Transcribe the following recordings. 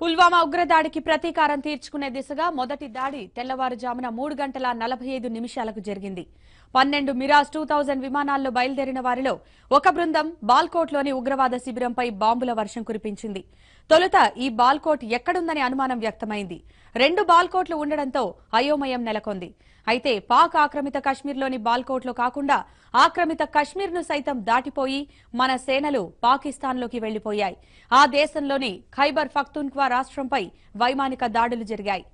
పుల్వామా ఉగ్రదాడికి ప్రతీకారం తీర్చుకునే దిశగా మొదటి దాడి తెల్లవారుజామున 3:45 జరిగింది. 12 మిరాజ్ 2000 విమానాల్లో బయలుదేరిన వారిలో ఒక బృందం బాల్కోట్లోని ఉగ్రవాద శిబిరంపై బాంబుల వర్షం కురిపించింది. తొలుత ఈ బాల్కోట్ ఎక్కడుందని అనుమానం వ్యక్తమైంది. 2 బాల్కోట్లు ఉండడంతో అయోమయం నెలకొంది. అయితే పాక్ ఆక్రమిత కశ్మీర్లోని బాల్కోట్లో కాకుండా ఆక్రమిత కశ్మీర్ను సైతం దాటిపోయి మన సేనలు పాకిస్తాన్లోకి వెళ్లిపోయాయి. ఆ దేశంలోని ఖైబర్ పఖ్తూన్ఖ్వా రాష్ట్రంపై వైమానిక దాడులు జరిగాయి.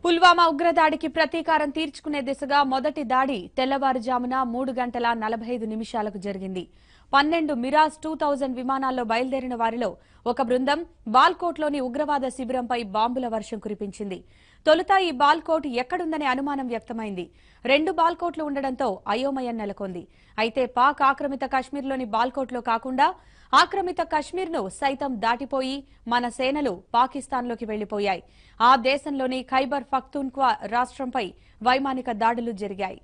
పుల్వామా ఉగ్రదాడికి ప్రతీకారం తీర్చుకునే దిశగా మొదటి దాడి తెల్లవారుజామున 3:45 జరిగింది. 12 మిరాజ్ 2000 విమానాల్లో బయలుదేరిన వారిలో ఒక బృందం బాల్కోట్లోని ఉగ్రవాద శిబిరంపై బాంబుల వర్షం కురిపించింది. తొలుత ఈ బాల్కోట్ ఎక్కడుందనే అనుమానం వ్యక్తమైంది. 2 బాల్కోట్లు ఉండడంతో అయోమయం నెలకొంది. అయితే పాక్ ఆక్రమిత కశ్మీర్లోని బాల్కోట్లో కాకుండా ఆక్రమిత కశ్మీర్ను సైతం దాటిపోయి మన సేనలు పాకిస్తాన్లోకి వెళ్లిపోయాయి. ఆ దేశంలోని ఖైబర్ పఖ్తూన్ఖ్వా రాష్ట్రంపై వైమానిక దాడులు జరిగాయి.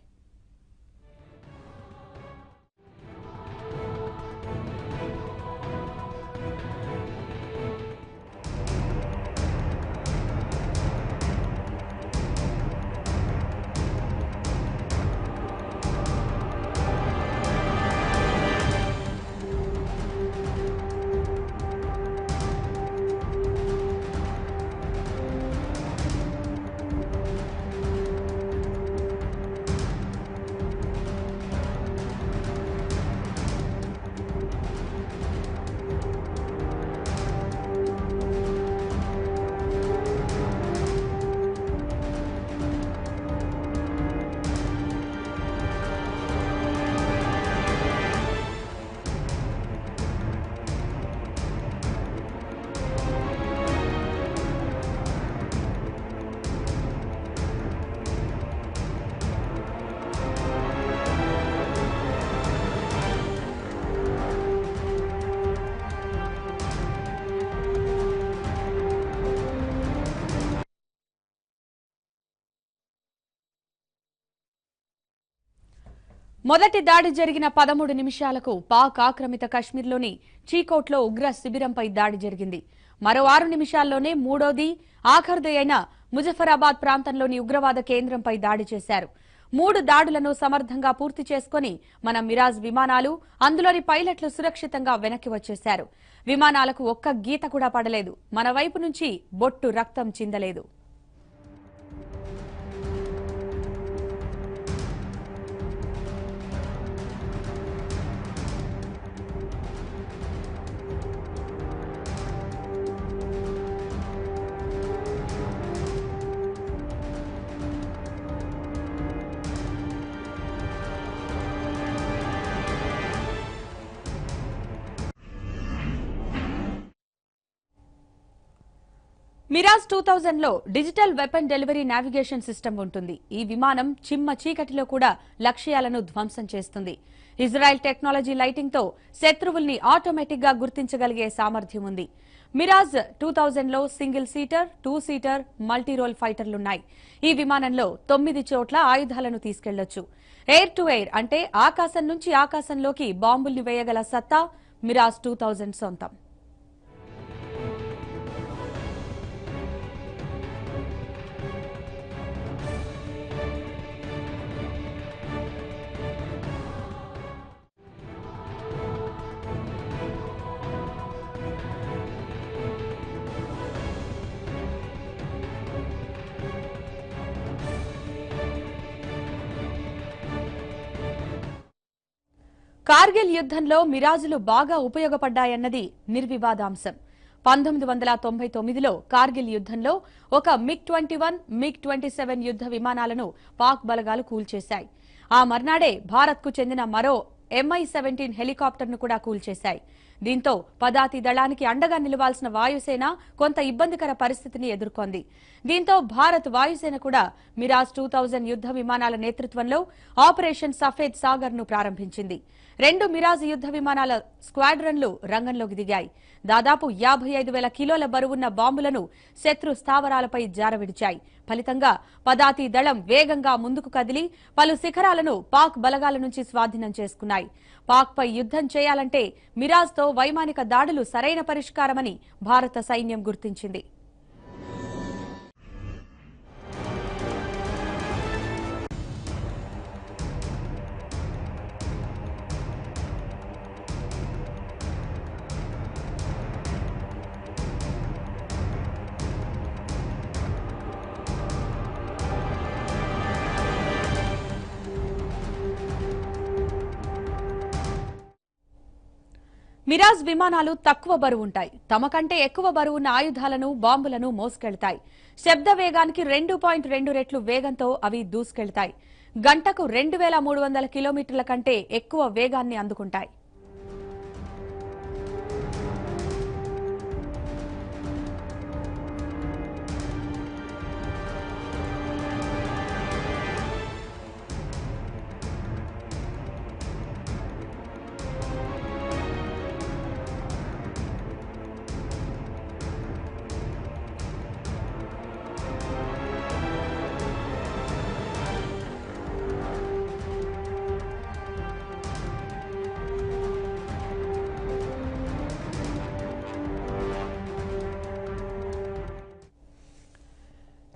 మొదటి దాడి జరిగిన 13 నిమిషాలకు పాక్ ఆక్రమిత కశ్మీర్లోని చీకోట్లో ఉగ్ర శిబిరంపై దాడి జరిగింది. మరో 6 నిమిషాల్లోనే మూడోది ఆఖర్ది అయిన ముజఫరాబాద్ ప్రాంతంలోని ఉగ్రవాద కేంద్రంపై దాడి చేశారు. 3 దాడులను సమర్థంగా పూర్తి చేసుకుని మన మిరాజ్ విమానాలు అందులోని పైలట్లు సురక్షితంగా వెనక్కి వచ్చేశారు. విమానాలకు ఒక్క గీత కూడా పడలేదు. మన వైపు నుంచి బొట్టు రక్తం చిందలేదు. మిరాజ్ 2000లో digital weapon delivery navigation system ఉంటుంది. ఈ విమానం చిమ్మ చీకటిలో కూడా లక్ష్యాలను ధ్వంసం చేస్తుంది. ఇజ్రాయెల్ టెక్నాలజీ లైటింగ్ తో శత్రువుల్ని ఆటోమేటిక్ గా గుర్తించగలిగే సామర్థ్యం ఉంది. మిరాజ్ 2000లో single seater, 2 seater, multi role ఫైటర్లున్నాయి. ఈ విమానంలో 9 చోట్ల ఆయుధాలను తీసుకెళ్లొచ్చు. ఎయిర్ టు ఎయిర్ అంటే ఆకాశం నుంచి ఆకాశంలోకి బాంబుల్ని వేయగల సత్తా మిరాజ్ 2000 సొంతం. కార్గిల్ యుద్ధంలో మిరాజులు బాగా ఉపయోగపడ్డాయన్నది నిర్వివాదాంశం. 1999లో కార్గిల్ యుద్ధంలో ఒక మిగ్-21, మిగ్-27 యుద్ధ విమానాలను పాక్ బలగాలు కూల్చేశాయి. ఆ మర్నాడే భారత్కు చెందిన మరో MI-17 హెలికాప్టర్ను కూడా కూల్చేశాయి. దీంతో పదాతి దళానికి అండగా నిలవాల్సిన వాయుసేన కొంత ఇబ్బందికర పరిస్థితిని ఎదుర్కొంది. దీంతో భారత్ వాయుసేన కూడా మిరాజ్ 2000 యుద్ధ విమానాల నేతృత్వంలో ఆపరేషన్ సఫేద్ సాగర్ ను ప్రారంభించింది. 2 మిరాజ్ యుద్ధ విమానాల స్క్వాడ్రన్లు రంగంలోకి దిగాయి. దాదాపు 55,000 కిలోల బరువున్న బాంబులను శత్రు స్థావరాలపై జారవిడిచాయి. ఫలితంగా పదాతి దళం వేగంగా ముందుకు కదిలి పలు శిఖరాలను పాక్ బలగాల నుంచి స్వాధీనం చేసుకున్నాయి. పాక్పై యుద్ధం చేయాలంటే మిరాజ్తో వైమానిక దాడులు సరైన పరిష్కారమని భారత సైన్యం గుర్తించింది. మిరాజ్ విమానాలు తక్కువ బరువుంటాయి. తమ కంటే ఎక్కువ బరువున్న ఆయుధాలను, బాంబులను మోసుకెళ్తాయి. శబ్ద వేగానికి 2.2 రెట్లు వేగంతో అవి దూసుకెళ్తాయి. గంటకు 2,300 కిలోమీటర్ల కంటే ఎక్కువ వేగాన్ని అందుకుంటాయి.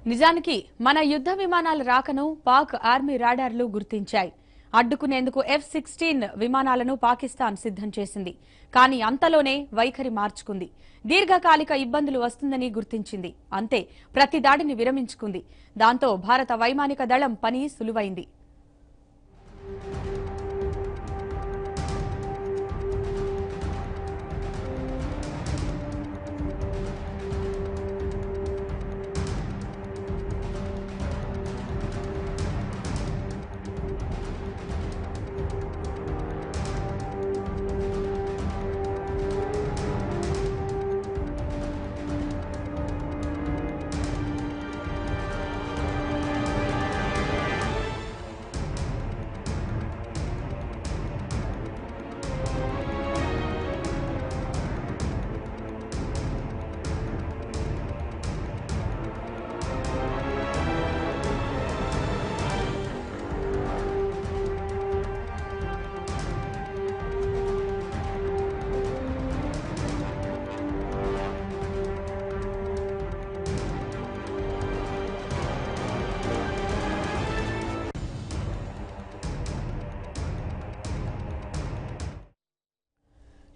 నిజానికి మన యుద్ధ విమానాల రాకను పాక్ ఆర్మీ రాడార్లు గుర్తించాయి. అడ్డుకునేందుకు F-16 విమానాలను పాకిస్తాన్ సిద్ధం చేసింది. కానీ అంతలోనే వైఖరి మార్చుకుంది. దీర్ఘకాలిక ఇబ్బందులు వస్తుందని గుర్తించింది. అంతే, ప్రతి దాడిని విరమించుకుంది. దాంతో భారత వైమానిక దళం పని సులువైంది.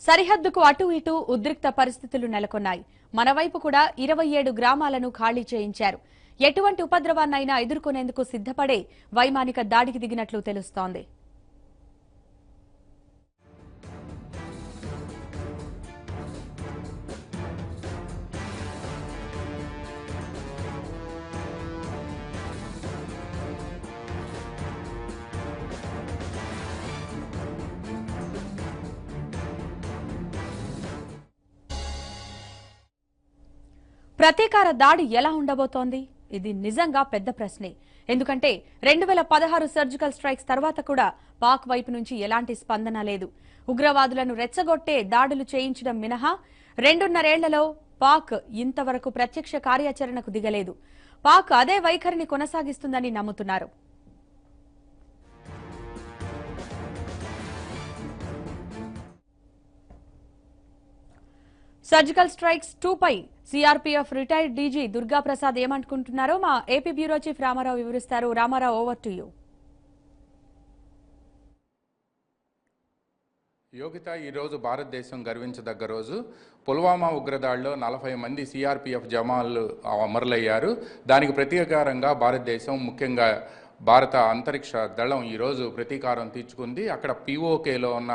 సరిహద్దుకు అటు ఇటు ఉద్రిక్త పరిస్థితులు నెలకొన్నాయి. మనవైపు కూడా 27 గ్రామాలను ఖాళీ చేయించారు. ఎటువంటి ఉపద్రవాన్నైనా ఎదుర్కొనేందుకు సిద్ధపడే వైమానిక దాడికి దిగినట్లు తెలుస్తోంది. ప్రతీకార దాడి ఎలా ఉండబోతోంది? ఇది నిజంగా పెద్ద ప్రశ్నే. ఎందుకంటే 2016 సర్జికల్ స్ట్రైక్స్ తర్వాత కూడా పాక్ వైపు నుంచి ఎలాంటి స్పందన లేదు. ఉగ్రవాదులను రెచ్చగొట్టే దాడులు చేయించడం మినహా 2.5 ఏళ్లలో పాక్ ఇంతవరకు ప్రత్యక్ష కార్యాచరణకు దిగలేదు. పాక్ అదే వైఖరిని కొనసాగిస్తుందని నమ్ముతున్నారు. సర్జికల్ స్ట్రైక్స్ 2 పై CRPF retired DG Durga Prasad ఏమనుకుంటున్నారో మా ఏపీ బ్యూరో చీఫ్ రామారావు వివరిస్తారు. Ramarao, over to you. Yogita, ఈరోజు భారతదేశం గర్వించదగ్గ రోజు. పుల్వామా ఉగ్రదాడిలో 40 మంది సిఆర్పీఎఫ్ జవాన్లు అమరులయ్యారు. దానికి ప్రతీకారంగా భారతదేశం, ముఖ్యంగా భారత అంతరిక్ష దళం ఈరోజు ప్రతీకారం తీర్చుకుంది. అక్కడ పీఓకేలో ఉన్న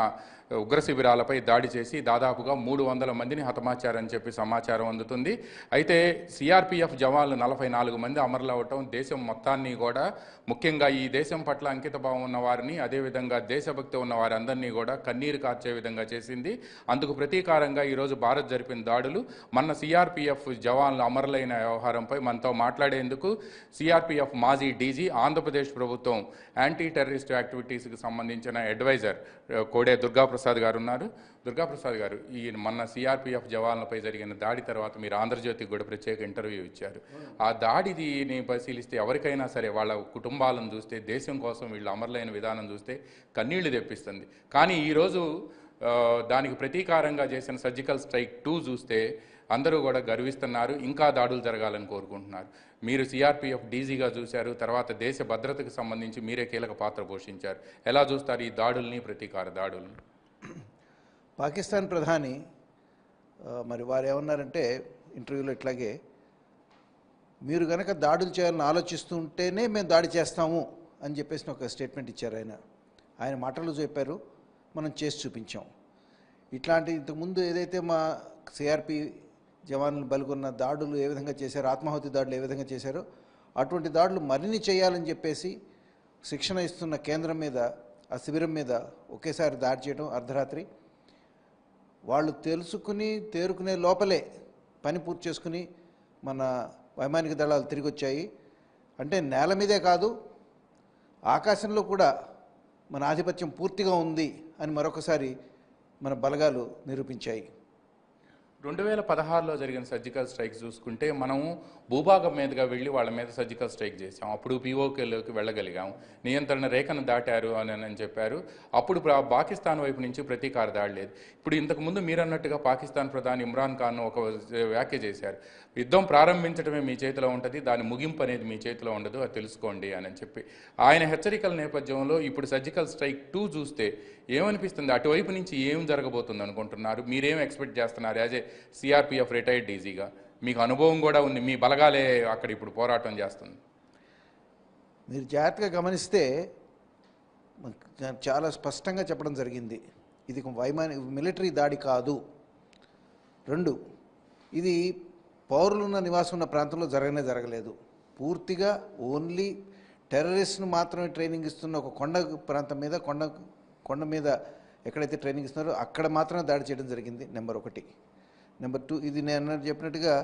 ఉగ్ర శిబిరాలపై దాడి చేసి దాదాపుగా 300 మందిని హతమార్చారని చెప్పి సమాచారం అందుతుంది. అయితే సిఆర్పిఎఫ్ జవాన్లు 44 మంది అమరులవటం దేశం మొత్తాన్ని కూడా, ముఖ్యంగా ఈ దేశం పట్ల అంకితభావం ఉన్న వారిని, అదేవిధంగా దేశభక్తి ఉన్న వారందరినీ కూడా కన్నీరు కార్చే విధంగా చేసింది. అందుకు ప్రతీకారంగా ఈరోజు భారత్ జరిపిన దాడులు, మన సిఆర్పిఎఫ్ జవాన్లు అమరులైన వ్యవహారంపై మనతో మాట్లాడేందుకు సిఆర్పిఎఫ్ మాజీ డీజీ, ఆంధ్రప్రదేశ్ ప్రభుత్వం యాంటీ టెర్రరిస్ట్ యాక్టివిటీస్కి సంబంధించిన అడ్వైజర్ కోడే దుర్గాప్రసాద్ గారు ఉన్నారు. దుర్గాప్రసాద్ గారు, ఈ మన సిఆర్పిఎఫ్ జవాన్లపై జరిగిన దాడి తర్వాత మీరు ఆంధ్రజ్యోతికి కూడా ప్రత్యేక ఇంటర్వ్యూ ఇచ్చారు. ఆ దాడిని పరిశీలిస్తే ఎవరికైనా సరే వాళ్ళ కుటుంబాలను చూస్తే, దేశం కోసం వీళ్ళు అమరులైన విధానం చూస్తే కన్నీళ్లు తెప్పిస్తుంది. కానీ ఈరోజు దానికి ప్రతీకారంగా చేసిన సర్జికల్ స్ట్రైక్ 2 చూస్తే అందరూ కూడా గర్విస్తున్నారు, ఇంకా దాడులు జరగాలని కోరుకుంటున్నారు. మీరు సిఆర్పిఎఫ్ డీజీగా చూశారు, తర్వాత దేశ భద్రతకు సంబంధించి మీరే కీలక పాత్ర పోషించారు. ఎలా చూస్తారు ఈ దాడుల్ని, ప్రతీకార దాడుల్ని? పాకిస్తాన్ ప్రధాని మరి వారు ఏమన్నారంటే ఇంటర్వ్యూలో ఇట్లాగే, మీరు కనుక దాడులు చేయాలని ఆలోచిస్తుంటేనే మేము దాడి చేస్తాము అని చెప్పేసి ఒక స్టేట్మెంట్ ఇచ్చారు. ఆయన మాటలు చెప్పారు, మనం చేసి చూపించాం. ఇట్లాంటి ఇంతకుముందు ఏదైతే మా సిఆర్పి జవాన్లు బలిగొన్న దాడులు ఏ విధంగా చేశారో, ఆత్మాహుతి దాడులు ఏ విధంగా చేశారో అటువంటి దాడులు మరిన్ని చేయాలని చెప్పేసి శిక్షణ ఇస్తున్న కేంద్రం మీద, ఆ శిబిరం మీద ఒకేసారి దాడి చేయడం అర్ధరాత్రి. వాళ్ళు తెలుసుకుని తేరుకునే లోపలే పని పూర్తి చేసుకుని మన వైమానిక దళాలు తిరిగి వచ్చాయి. అంటే నేల మీదే కాదు, ఆకాశంలో కూడా మన ఆధిపత్యం పూర్తిగా ఉంది అని మరొకసారి మన బలగాలు నిరూపించాయి. 2016లో జరిగిన సర్జికల్ స్ట్రైక్ చూసుకుంటే మనము భూభాగం మీదుగా వెళ్ళి వాళ్ళ మీద సర్జికల్ స్ట్రైక్ చేసాం. అప్పుడు పీఓకేలోకి వెళ్ళగలిగాం, నియంత్రణ రేఖను దాటారు అని చెప్పారు. అప్పుడు పాకిస్తాన్ వైపు నుంచి ప్రతీకార దాడి లేదు. ఇప్పుడు ఇంతకుముందు మీరన్నట్టుగా పాకిస్తాన్ ప్రధాని ఇమ్రాన్ ఖాన్ ఒక వ్యాఖ్య చేశారు, యుద్ధం ప్రారంభించడమే మీ చేతిలో ఉంటుంది, దాని ముగింపు అనేది మీ చేతిలో ఉండదు, అది తెలుసుకోండి అని చెప్పి. ఆయన హెచ్చరికల నేపథ్యంలో ఇప్పుడు సర్జికల్ స్ట్రైక్ 2 చూస్తే ఏమనిపిస్తుంది? అటువైపు నుంచి ఏం జరగబోతుంది అనుకుంటున్నారు? మీరేం ఎక్స్పెక్ట్ చేస్తున్నారు యాజ్ ఏ సిఆర్పిఎఫ్ రిటైర్డ్ డీజీగా? మీకు అనుభవం కూడా ఉంది, మీ బలగాలే అక్కడ ఇప్పుడు పోరాటం చేస్తుంది. మీరు జాగ్రత్తగా గమనిస్తే చాలా స్పష్టంగా చెప్పడం జరిగింది, ఇది మిలిటరీ దాడి కాదు. 2, ఇది పౌరులున్న నివాసం ఉన్న ప్రాంతంలో జరగలేదు. పూర్తిగా ఓన్లీ టెర్రరిస్ట్ను మాత్రమే ట్రైనింగ్ ఇస్తున్న ఒక కొండ ప్రాంతం మీద, కొండ మీద ఎక్కడైతే ట్రైనింగ్ ఇస్తున్నారో అక్కడ మాత్రమే దాడి చేయడం జరిగింది. నెంబర్ 1. నెంబర్ 2, ఇది నేను చెప్పినట్టుగా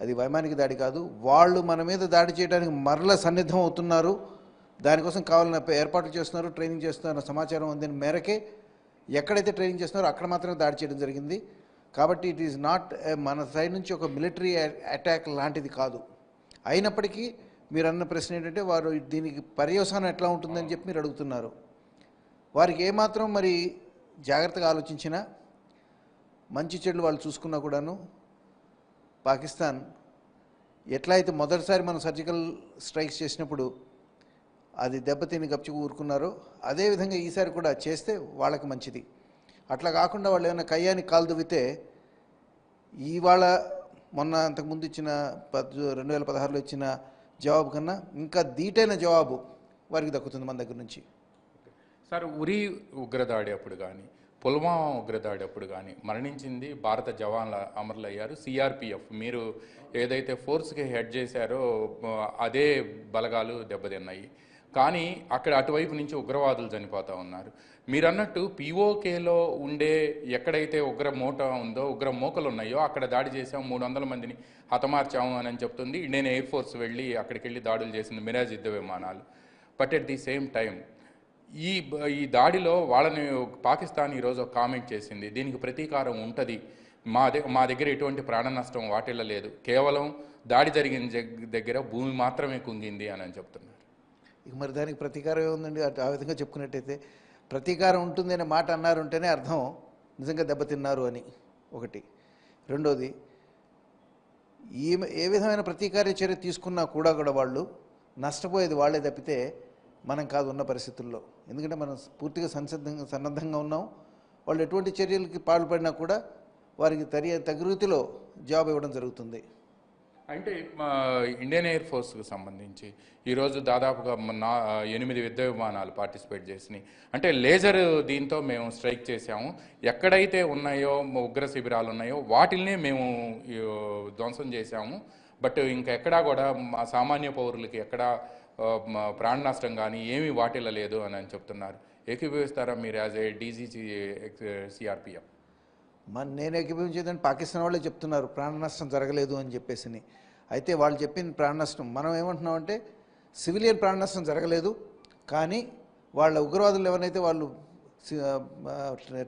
అది వైమానిక దాడి కాదు. వాళ్ళు మన మీద దాడి చేయడానికి మరల సన్నిద్ధం అవుతున్నారు, దానికోసం కావాలన్న ఏర్పాట్లు చేస్తున్నారు, ట్రైనింగ్ చేస్తున్నారు సమాచారం అందిన మేరకే ఎక్కడైతే ట్రైనింగ్ చేస్తున్నారో అక్కడ మాత్రమే దాడి చేయడం జరిగింది. కాబట్టి ఇట్ ఈజ్ నాట్ మన సైడ్ నుంచి ఒక మిలిటరీ అటాక్ లాంటిది కాదు. అయినప్పటికీ మీరు అన్న ప్రశ్న ఏంటంటే, వారు దీనికి పర్యవసానం ఎట్లా ఉంటుందని చెప్పి మీరు అడుగుతున్నారు. వారికి ఏమాత్రం మరి జాగ్రత్తగా ఆలోచించినా, మంచి చెడులు వాళ్ళు చూసుకున్నా కూడాను, పాకిస్తాన్ ఎట్లా అయితే మొదటిసారి మనం సర్జికల్ స్ట్రైక్స్ చేసినప్పుడు అది దెబ్బతిని గప్చుకు ఊరుకున్నారో, అదేవిధంగా ఈసారి కూడా చేస్తే వాళ్ళకి మంచిది. అట్లా కాకుండా వాళ్ళు ఏమైనా కయ్యానికి కాలు దువ్వితే ఇవాళ మొన్న అంతకుముందు ఇచ్చిన 2016లో ఇచ్చిన జవాబు కన్నా ఇంకా ధీటైన జవాబు వారికి దక్కుతుంది మన దగ్గర నుంచి. సార్, ఉరి ఉగ్రదాడి అప్పుడు కానీ, పుల్వామా ఉగ్రదాడి అప్పుడు కానీ మరణించింది భారత జవాన్ల అమరులయ్యారు సిఆర్పిఎఫ్. మీరు ఏదైతే ఫోర్స్కి హెడ్ చేశారో అదే బలగాలు దెబ్బతిన్నాయి. కానీ అక్కడ అటువైపు నుంచి ఉగ్రవాదులు చనిపోతూ ఉన్నారు. మీరు అన్నట్టు పీఓకేలో ఉండే ఎక్కడైతే ఉగ్ర మూట ఉందో, ఉగ్ర మూకలు ఉన్నాయో అక్కడ దాడి చేసాము, 300 మందిని హతమార్చాము అని చెప్తుంది ఇండియన్ ఎయిర్ ఫోర్స్. వెళ్ళి అక్కడికి వెళ్ళి దాడులు చేసింది మిరాజ్ యుద్ధ విమానాలు. But at the same time ఈ దాడిలో వాళ్ళని పాకిస్తాన్ ఈరోజు ఒక కామెంట్ చేసింది, దీనికి ప్రతీకారం ఉంటుంది, మా దగ్గర ఎటువంటి ప్రాణ నష్టం వాటిల్లలేదు, కేవలం దాడి జరిగిన దగ్గర భూమి మాత్రమే కుంగింది అని చెప్తున్నారు. ఇక మరి దానికి ప్రతీకారం ఏముందండి? ఆ విధంగా చెప్పుకున్నట్టయితే ప్రతీకారం ఉంటుంది అనే మాట అన్నారుంటేనే అర్థం నిజంగా దెబ్బతిన్నారు అని ఒకటి. రెండోది, ఏ విధమైన ప్రతీకార చర్య తీసుకున్నా కూడా వాళ్ళు నష్టపోయేది వాళ్ళే తప్పితే మనం కాదు ఉన్న పరిస్థితుల్లో. ఎందుకంటే మనం పూర్తిగా సన్నద్ధంగా ఉన్నాం. వాళ్ళు ఎటువంటి చర్యలకి పాల్పడినా కూడా వారికి తగిన రీతిలో జవాబు ఇవ్వడం జరుగుతుంది. అంటే ఇండియన్ ఎయిర్ ఫోర్స్కి సంబంధించి ఈరోజు దాదాపుగా 8 యుద్ధ విమానాలు పార్టిసిపేట్ చేసినాయి. అంటే లేజర్ దీంతో మేము స్ట్రైక్ చేసాము. ఎక్కడైతే ఉన్నాయో ఉగ్ర శిబిరాలు ఉన్నాయో వాటిల్నే మేము ధ్వంసం చేశాము. బట్ ఇంకా ఎక్కడా కూడా సామాన్య పౌరులకి ఎక్కడా ప్రాణ నష్టం కానీ ఏమీ వాటిల్లో లేదు అని చెప్తున్నారు. ఏకీభవిస్తారా మీరు యాజ్ ఏ డీజీసీ సిఆర్పిఎఫ్? నేను ఏకీభవించేదని పాకిస్తాన్ వాళ్ళే చెప్తున్నారు ప్రాణ నష్టం జరగలేదు అని చెప్పేసి. అయితే వాళ్ళు చెప్పిన ప్రాణ నష్టం మనం ఏమంటున్నామంటే సివిలియన్ ప్రాణ నష్టం జరగలేదు, కానీ వాళ్ళ ఉగ్రవాదులు ఎవరైతే వాళ్ళు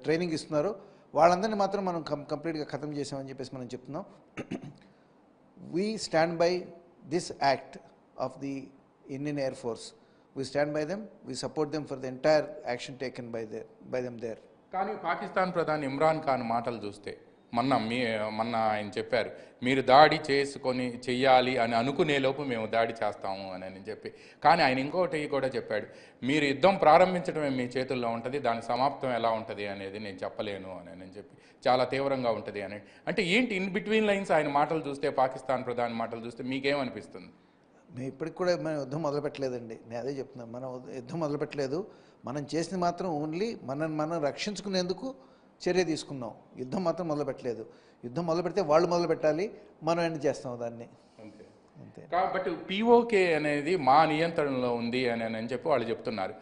ట్రైనింగ్ ఇస్తున్నారో వాళ్ళందరినీ మాత్రం మనం కంప్లీట్గా ఖతం చేసామని చెప్పేసి మనం చెప్తున్నాం. We stand by this act of the Indian Air Force. We stand by them, we support them for the entire action taken by them there. కానీ పాకిస్తాన్ ప్రధాని ఇమ్రాన్ ఖాన్ మాటలు చూస్తే మొన్న ఆయన చెప్పారు, మీరు దాడి చెయ్యాలి అని అనుకునేలోపు మేము దాడి చేస్తాము అని చెప్పి. కానీ ఆయన ఇంకొకటి కూడా చెప్పాడు, మీరు యుద్ధం ప్రారంభించడమే మీ చేతుల్లో ఉంటుంది, దాని సమాప్తం ఎలా ఉంటుంది అనేది నేను చెప్పలేను అని చెప్పి, చాలా తీవ్రంగా ఉంటుంది అని. అంటే ఏంటి ఇన్ బిట్వీన్ లైన్స్ ఆయన మాటలు చూస్తే, పాకిస్తాన్ ప్రధాని మాటలు చూస్తే మీకేమనిపిస్తుంది? మేము ఇప్పటికి కూడా మనం యుద్ధం మొదలుపెట్టలేదండి. నేను అదే చెప్తున్నాను, మనం యుద్ధం మొదలుపెట్టలేదు. మనం చేసింది మాత్రం ఓన్లీ మనం రక్షించుకునేందుకు చర్య తీసుకున్నాం. యుద్ధం మాత్రం మొదలుపెట్టలేదు. యుద్ధం మొదలు పెడితే వాళ్ళు మొదలు పెట్టాలి, మనం ఎండ్ చేస్తాం దాన్ని. అంతే. కాబట్టి పిఓకే అనేది మా నియంత్రణలో ఉంది అని చెప్పి వాళ్ళు చెప్తున్నారు,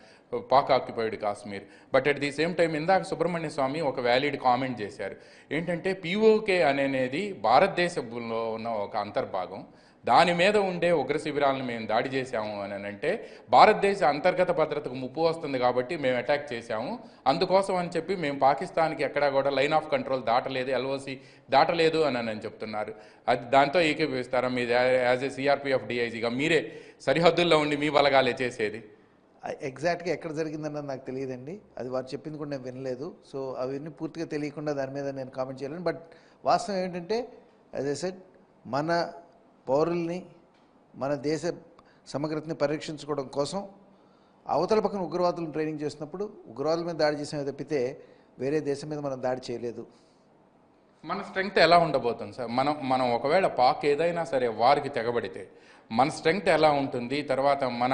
Pak occupied Kashmir. But at the same time ఇందాక సుబ్రహ్మణ్య స్వామి ఒక వ్యాలిడ్ కామెంట్ చేశారు. ఏంటంటే పిఓకే అనేది భారతదేశంలో ఉన్న ఒక అంతర్భాగం, దాని మీద ఉండే ఉగ్ర శిబిరాలను మేము దాడి చేశాము అని అంటే భారతదేశ అంతర్గత భద్రతకు ముప్పు వస్తుంది కాబట్టి మేము అటాక్ చేశాము. అందుకోసం అని చెప్పి మేము పాకిస్తాన్కి ఎక్కడా కూడా లైన్ ఆఫ్ కంట్రోల్ దాటలేదు, ఎల్ఓసి దాటలేదు అని చెప్తున్నారు. అది దాంతో ఏకీభవిస్తారా మీరు యాజ్ ఏ సిఆర్పిఎఫ్ డిఐజీగా? మీరే సరిహద్దుల్లో ఉండి మీ బలగాలే చేసేది. ఎగ్జాక్ట్గా ఎక్కడ జరిగిందన్నది నాకు తెలియదండి. అది వారు చెప్పింది కూడా నేను వినలేదు. సో అవన్నీ పూర్తిగా తెలియకుండా దాని మీద నేను కామెంట్ చేయలేను. బట్ వాస్తవం ఏంటంటే యాజ్ ఐ సెడ్, మన పౌరుల్ని, మన దేశ సమగ్రతని పరీక్షించుకోవడం కోసం అవతల పక్కన ఉగ్రవాదులను ట్రైనింగ్ చేస్తున్నప్పుడు ఉగ్రవాదుల మీద దాడి చేసిన తప్పితే వేరే దేశం మీద మనం దాడి చేయలేదు. మన స్ట్రెంగ్త్ ఎలా ఉండబోతుంది సార్? మనం ఒకవేళ పాక్ ఏదైనా సరే వారికి తెగబడితే మన స్ట్రెంగ్త్ ఎలా ఉంటుంది? తర్వాత మన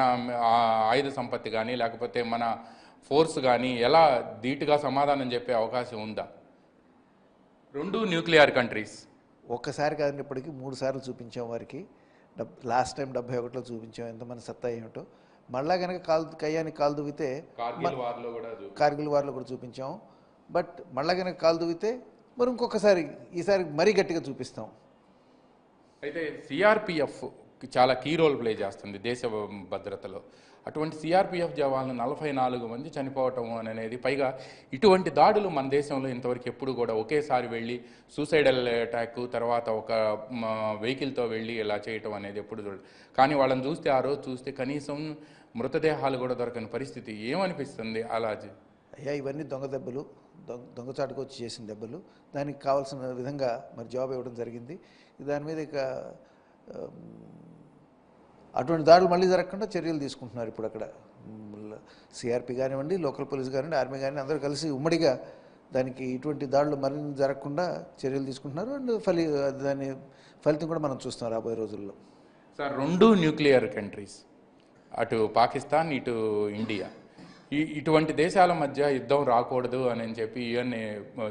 ఆయుధ సంపత్తి కానీ లేకపోతే మన ఫోర్స్ కానీ ఎలా ధీటుగా సమాధానం చెప్పే అవకాశం ఉందా? 2 న్యూక్లియర్ కంట్రీస్. ఒక్కసారి కాదండి, ఇప్పటికీ 3 సార్లు చూపించాం వారికి. లాస్ట్ టైం 71లో చూపించాం ఎంతమంది సత్తా ఏమిటో. మళ్ళా కనుక కయ్యానికి కాలు దువ్వితే కార్గిల్ వార్లో కూడా చూపించాం. బట్ మళ్ళా కనుక కాలు దువ్వితే మరి ఇంకొకసారి, ఈసారి మరీ గట్టిగా చూపిస్తాం. అయితే సిఆర్పిఎఫ్ చాలా కీ రోల్ ప్లే చేస్తుంది దేశ భద్రతలో. అటువంటి సిఆర్పిఎఫ్ జవాన్లు 44 మంది చనిపోవటం అనేది, పైగా ఇటువంటి దాడులు మన దేశంలో ఇంతవరకు ఎప్పుడు కూడా ఒకేసారి వెళ్ళి సూసైడల్ అటాక్ తర్వాత ఒక వెహికల్తో వెళ్ళి ఇలా చేయటం అనేది ఎప్పుడు చూడలేదు. కానీ వాళ్ళని చూస్తే, ఆ రోజు చూస్తే కనీసం మృతదేహాలు కూడా దొరకని పరిస్థితి. ఏమనిపిస్తుంది అలా? అయ్యా, ఇవన్నీ దొంగ దెబ్బలు, దొంగచాటుకు వచ్చి చేసిన దెబ్బలు. దానికి కావాల్సిన విధంగా మరి జవాబు ఇవ్వడం జరిగింది. దాని మీద ఇక అటువంటి దాడులు మళ్ళీ జరగకుండా చర్యలు తీసుకుంటున్నారు. ఇప్పుడు అక్కడ సిఆర్పి కానివ్వండి, లోకల్ పోలీస్ కానివ్వండి, ఆర్మీ కానివ్వండి, అందరూ కలిసి ఉమ్మడిగా దానికి ఇటువంటి దాడులు మరింత జరగకుండా చర్యలు తీసుకుంటున్నారు. అండ్ దాని ఫలితం కూడా మనం చూస్తాం రాబోయే రోజుల్లో. సార్, 2 న్యూక్లియర్ కంట్రీస్, అటు పాకిస్తాన్ ఇటు ఇండియా, ఇటువంటి దేశాల మధ్య యుద్ధం రాకూడదు అని చెప్పి యుఎన్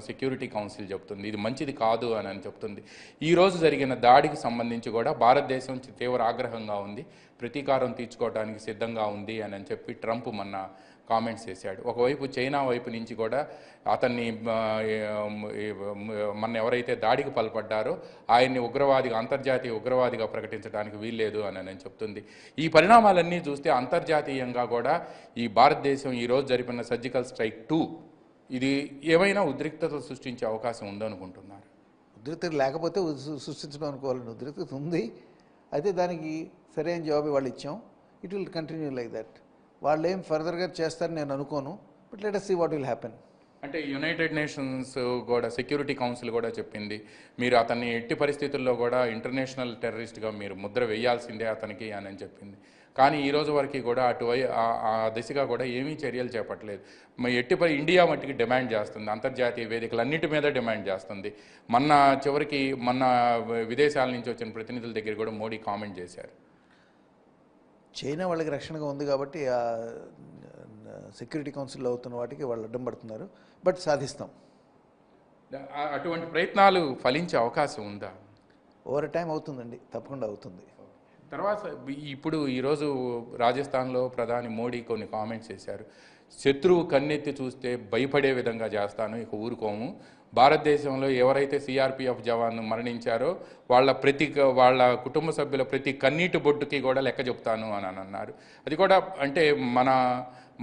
సెక్యూరిటీ కౌన్సిల్ చెప్తుంది. ఇది మంచిది కాదు అని చెప్తుంది. ఈరోజు జరిగిన దాడికి సంబంధించి కూడా భారతదేశం తీవ్ర ఆగ్రహంగా ఉంది, ప్రతీకారం తీర్చుకోవడానికి సిద్ధంగా ఉంది అని చెప్పి ట్రంప్ మొన్న కామెంట్స్ చేశాడు. ఒకవైపు చైనా వైపు నుంచి కూడా అతన్ని మన ఎవరైతే దాడికి పాల్పడ్డారో ఆయన్ని ఉగ్రవాదిగా, అంతర్జాతీయ ఉగ్రవాదిగా ప్రకటించడానికి వీల్లేదు అని చెప్తుంది. ఈ పరిణామాలన్నీ చూస్తే అంతర్జాతీయంగా కూడా ఈ భారతదేశం ఈరోజు జరిపిన సర్జికల్ స్ట్రైక్ 2 ఇది ఏమైనా ఉద్రిక్తత సృష్టించే అవకాశం ఉందనుకుంటున్నారు? ఉద్రిక్తత లేకపోతే సృష్టించడం అనుకోవాలండి. ఉద్రిక్తత ఉంది, అయితే దానికి సరైన జవాబు వాళ్ళు ఇచ్చాం. It will continue like that. వాళ్ళు ఏం ఫర్దర్గా చేస్తారని నేను అనుకోను. But let us see what will happen. అంటే యునైటెడ్ నేషన్స్ కూడా, సెక్యూరిటీ కౌన్సిల్ కూడా చెప్పింది, మీరు అతన్ని ఎట్టి పరిస్థితుల్లో కూడా ఇంటర్నేషనల్ టెర్రరిస్ట్గా మీరు ముద్ర వేయాల్సిందే అతనికి అని చెప్పింది. కానీ ఈ రోజు వరకు కూడా ఆ దిశగా కూడా ఏమీ చర్యలు చేపట్టలేదు. ఇండియా మట్టికి డిమాండ్ చేస్తుంది, అంతర్జాతీయ వేదికలన్నిటి మీద డిమాండ్ చేస్తుంది. మొన్న విదేశాల నుంచి వచ్చిన ప్రతినిధుల దగ్గర కూడా మోడీ కామెంట్ చేశారు. చైనా వాళ్ళకి రక్షణగా ఉంది కాబట్టి ఆ సెక్యూరిటీ కౌన్సిల్లో అవుతున్న వాటికి వాళ్ళు అడ్డం పడుతున్నారు. బట్ సాధిస్తాం. అటువంటి ప్రయత్నాలు ఫలించే అవకాశం ఉందా? ఓవర్ టైం అవుతుందండి, తప్పకుండా అవుతుంది. తర్వాత ఇప్పుడు ఈరోజు రాజస్థాన్లో ప్రధాని మోడీ కొన్ని కామెంట్స్ చేశారు. శత్రువు కన్నెత్తి చూస్తే భయపడే విధంగా చేస్తాను, ఇక ఊరుకోము. భారతదేశంలో ఎవరైతే సిఆర్పిఎఫ్ జవాన్లు మరణించారో వాళ్ళ కుటుంబ సభ్యుల ప్రతి కన్నీటి బొట్టుకి కూడా లెక్క చెప్తాను అని అన్నారు. అది కూడా అంటే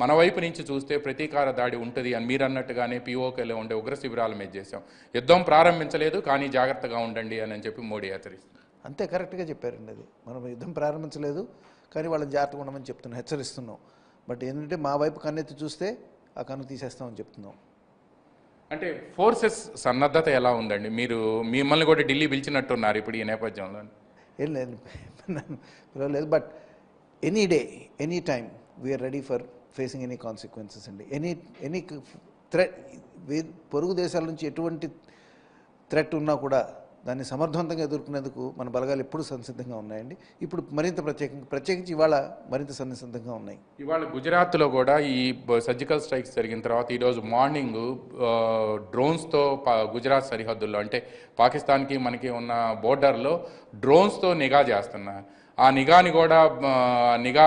మన వైపు నుంచి చూస్తే ప్రతీకార దాడి ఉంటుంది అని మీరు అన్నట్టుగానే పిఓకేలో ఉండే ఉగ్ర శిబిరాల మీద చేశాం. యుద్ధం ప్రారంభించలేదు కానీ జాగ్రత్తగా ఉండండి అని చెప్పి మోడీ హెచ్చరిస్తారు. అంతే, కరెక్ట్గా చెప్పారండి. అది మనం యుద్ధం ప్రారంభించలేదు కానీ వాళ్ళని జాగ్రత్తగా ఉండమని చెప్తున్నాం, హెచ్చరిస్తున్నాం. బట్ ఏంటంటే మా వైపు కన్నెత్తి చూస్తే ఆ కన్ను తీసేస్తామని చెప్తున్నాం. అంటే ఫోర్సెస్ సన్నద్ధత ఎలా ఉందండి? మిమ్మల్ని కూడా ఢిల్లీ పిలిచినట్టున్నారు ఇప్పుడు ఈ నేపథ్యంలో. ఏం లేదు, but any day any time we're ready for facing any consequences అండి. ఎనీ థ్రెట్, పొరుగు దేశాల నుంచి ఎటువంటి థ్రెట్ ఉన్నా కూడా దాన్ని సమర్థవంతంగా ఎదుర్కొనేందుకు మన బలగాలు ఎప్పుడు సంసిద్ధంగా ఉన్నాయండి. ఇప్పుడు మరింత ప్రత్యేకించి ఇవాళ మరింత సన్నిసిద్ధంగా ఉన్నాయి. ఇవాళ గుజరాత్లో కూడా ఈ సర్జికల్ స్ట్రైక్స్ జరిగిన తర్వాత ఈరోజు మార్నింగ్ డ్రోన్స్తో గుజరాత్ సరిహద్దుల్లో అంటే పాకిస్తాన్కి మనకి ఉన్న బోర్డర్లో డ్రోన్స్తో నిఘా చేస్తున్నారు. ఆ నిఘా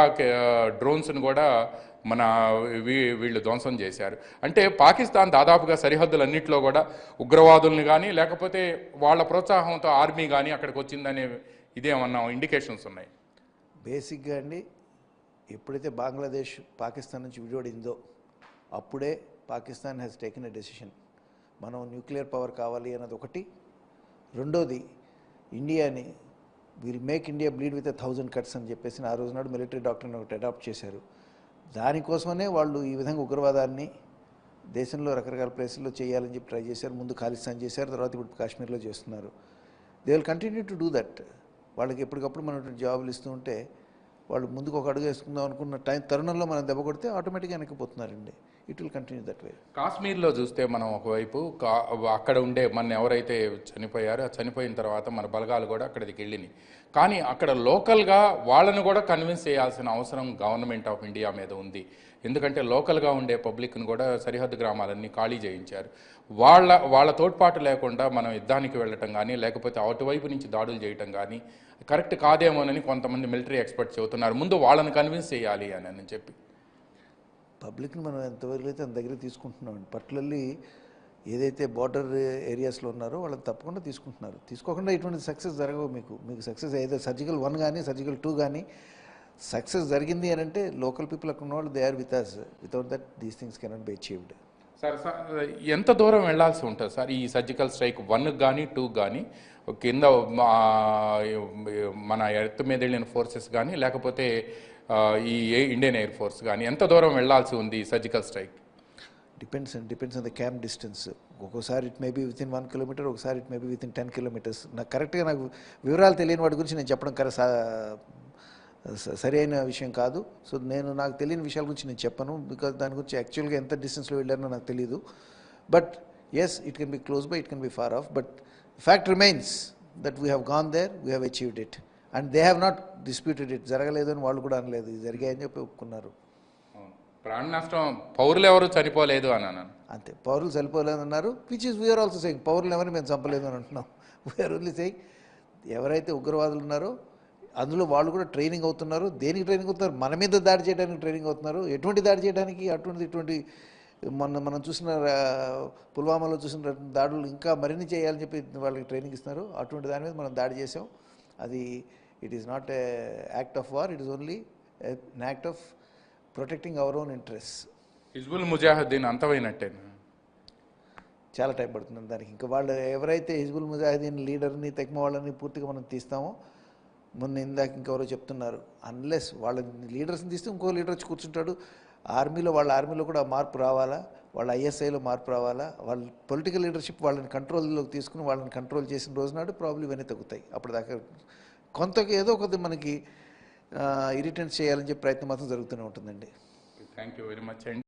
డ్రోన్స్ని కూడా వీళ్ళు ధ్వంసం చేశారు. అంటే పాకిస్తాన్ దాదాపుగా సరిహద్దులన్నింటిలో కూడా ఉగ్రవాదుల్ని కానీ లేకపోతే వాళ్ళ ప్రోత్సాహంతో ఆర్మీ కానీ అక్కడికి వచ్చిందనే ఇదేమన్నా ఇండికేషన్స్ ఉన్నాయి? బేసిక్గా అండి, ఎప్పుడైతే బంగ్లాదేశ్ పాకిస్తాన్ నుంచి విడివడిందో అప్పుడే Pakistan has taken a decision. మనం న్యూక్లియర్ పవర్ కావాలి అన్నది ఒకటి. రెండోది, ఇండియాని will make India bleed with 1000 cuts అని చెప్పేసి ఆ రోజు నాడు మిలిటరీ డాక్టర్ని ఒకటి అడాప్ట్ చేశారు. దానికోసమనే వాళ్ళు ఈ విధంగా ఉగ్రవాదాన్ని దేశంలో రకరకాల ప్లేసుల్లో చేయాలని చెప్పి ట్రై చేశారు. ముందు ఖాళిస్తాన్ చేశారు, తర్వాత ఇప్పుడు కాశ్మీర్లో చేస్తున్నారు. They will continue to do that. వాళ్ళకి ఎప్పటికప్పుడు మనం జాబులు ఇస్తూ ఉంటే వాళ్ళు ముందుకు ఒక అడుగు వేసుకుందాం అనుకున్న తరుణంలో మనం దెబ్బ కొడితే ఆటోమేటిక్గా వెనక్కిపోతున్నారండి. It will continue that way. కాశ్మీర్లో చూస్తే మనం ఒకవైపు అక్కడ ఉండే ఎవరైతే చనిపోయారో ఆ చనిపోయిన తర్వాత మన బలగాలు కూడా అక్కడికి వెళ్ళినాయి. కానీ అక్కడ లోకల్గా వాళ్ళను కూడా కన్విన్స్ చేయాల్సిన అవసరం గవర్నమెంట్ ఆఫ్ ఇండియా మీద ఉంది. ఎందుకంటే లోకల్గా ఉండే పబ్లిక్ను కూడా సరిహద్దు గ్రామాలన్నీ ఖాళీ చేయించారు. వాళ్ళ తోడ్పాటు లేకుండా మనం యుద్ధానికి వెళ్ళటం కానీ లేకపోతే అటువైపు నుంచి దాడులు చేయటం కానీ కరెక్ట్ కాదేమోనని కొంతమంది మిలిటరీ ఎక్స్పర్ట్స్ చెబుతున్నారు. ముందు వాళ్ళని కన్విన్స్ చేయాలి అని చెప్పి పబ్లిక్ని మనం ఎంతవరకు అయితే అంత దగ్గర తీసుకుంటున్నామండి. పర్టికులర్లీ ఏదైతే బార్డర్ ఏరియాస్లో ఉన్నారో వాళ్ళని తప్పకుండా తీసుకుంటున్నారు. తీసుకోకుండా ఇటువంటి సక్సెస్ జరగవు. మీకు సక్సెస్ ఏదో సర్జికల్ 1 కానీ సర్జికల్ 2 కానీ సక్సెస్ జరిగింది అని అంటే లోకల్ పీపుల్ అక్కడ ఉన్నవాళ్ళు they are with us. Without that these things cannot be achieved. Sir ఎంత దూరం వెళ్లాల్సి ఉంటుంది సార్ ఈ సర్జికల్ స్ట్రైక్ 1 కానీ 2 కానీ? కింద మన ఎర్త్ మీద వెళ్ళిన ఫోర్సెస్ కానీ లేకపోతే ఈ ఇండియన్ ఎయిర్ ఫోర్స్ కానీ ఎంత దూరం వెళ్లాల్సి ఉంది surgical strike? Depends on the camp distance. ఒక్కోసారి it may be within 1 kilometer, ఒకసారి it may be within 10 kilometers. నాకు కరెక్ట్గా వివరాలు తెలియని వాటి గురించి నేను చెప్పడం సరి అయిన విషయం కాదు. సో నాకు తెలియని విషయాల గురించి నేను చెప్పను, బికాజ్ దాని గురించి యాక్చువల్గా ఎంత డిస్టెన్స్లో వెళ్ళారో నాకు తెలియదు. But yes, it can be close by, it can be far off, but fact remains that we have gone there, we have achieved it and they have not disputed it. జరగలేదు అని వాళ్ళు కూడా అనలేదు, ఇది జరిగాయని చెప్పి ఒప్పుకున్నారు. ప్రాణ నష్టం పౌరులు ఎవరు చనిపోలేదు అని అన్నాను. అంతే, పౌరులు చనిపోలేదు అన్నారు. Which is we're also saying పౌరులు ఎవరిని మేము చంపలేదు అని అంటున్నాం. వీఆర్ ఓన్లీ సేయింగ్ ఎవరైతే ఉగ్రవాదులు ఉన్నారో అందులో వాళ్ళు కూడా ట్రైనింగ్ అవుతున్నారు. దేనికి ట్రైనింగ్ అవుతున్నారు? మన మీద దాడి చేయడానికి ట్రైనింగ్ అవుతున్నారు. ఎటువంటి దాడి చేయడానికి? ఇటువంటి మనం చూసిన పుల్వామాలో చూసిన దాడులు ఇంకా మరిన్ని చేయాలని చెప్పి వాళ్ళకి ట్రైనింగ్ ఇస్తున్నారు. అటువంటి దాని మీద మనం దాడి చేసాం. అది it is not a act of war, it is only an act of protecting our own interest. Hizbul Mujahideen అంతమైనట్టే? చాలా టైం పడుతుంది దానికి. ఇంకా వాళ్ళు ఎవరైతే హిజ్బుల్ ముజాహిద్దీన్ లీడర్ని తెక్మ వాళ్ళని పూర్తిగా మనం తీస్తామో, మొన్న ఇందాక ఇంకెవరో చెప్తున్నారు, అన్లెస్ వాళ్ళ లీడర్స్ని తీస్తే ఇంకో లీడర్ వచ్చి కూర్చుంటాడు. వాళ్ళ ఆర్మీలో కూడా మార్పు రావాలా, వాళ్ళ ఐఎస్ఐలో మార్పు రావాలా, వాళ్ళ పొలిటికల్ లీడర్షిప్ వాళ్ళని కంట్రోల్లోకి తీసుకుని వాళ్ళని కంట్రోల్ చేసిన రోజు నాడు ప్రాబ్లం ఇవన్నీ తగ్గుతాయి. అప్పటిదాకా ఏదో కొద్ది మనకి ఇరిటెంట్ చేయాలని చెప్పి ప్రయత్నం మాత్రం జరుగుతూనే ఉంటుందండి. థ్యాంక్ యూ వెరీ మచ్ అండి.